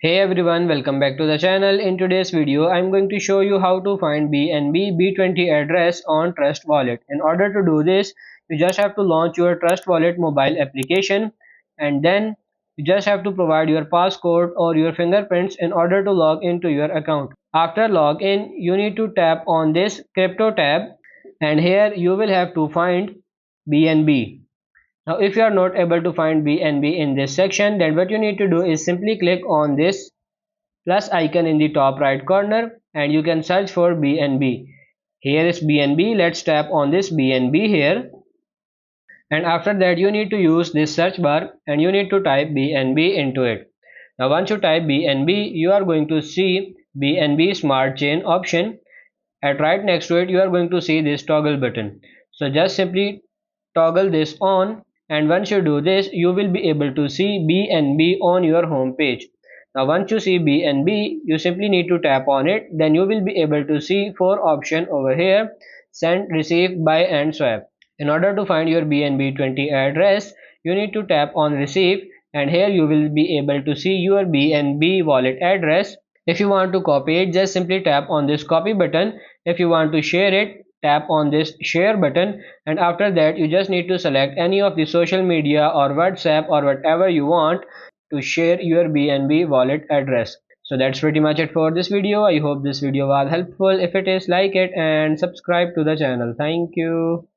Hey everyone, welcome back to the channel. In today's video, I'm going to show you how to find BNB B20 address on Trust Wallet. In order to do this, you just have to launch your Trust Wallet mobile application and then you just have to provide your passcode or your fingerprints in order to log into your account. After login, you need to tap on this crypto tab and here you will have to find BNB. Now, if you are not able to find BNB in this section, then what you need to do is simply click on this plus icon in the top right corner and you can search for BNB. Here is BNB. Let's tap on this BNB here. And after that, you need to use this search bar and you need to type BNB into it. Now, once you type BNB, you are going to see BNB Smart Chain option. At right next to it, you are going to see this toggle button. So just simply toggle this on, and once you do this you will be able to see BNB on your home page. Now once you see BNB, you simply need to tap on it, then you will be able to see four options over here: send, receive, buy and swap. In order to find your BNB 20 address, you need to tap on receive and here you will be able to see your BNB wallet address. If you want to copy it, just simply tap on this copy button. If you want to share it, tap on this share button, and after that you just need to select any of the social media or WhatsApp or whatever you want to share your BNB wallet address. So that's pretty much it for this video. I hope this video was helpful. If it is, like it and subscribe to the channel. Thank you.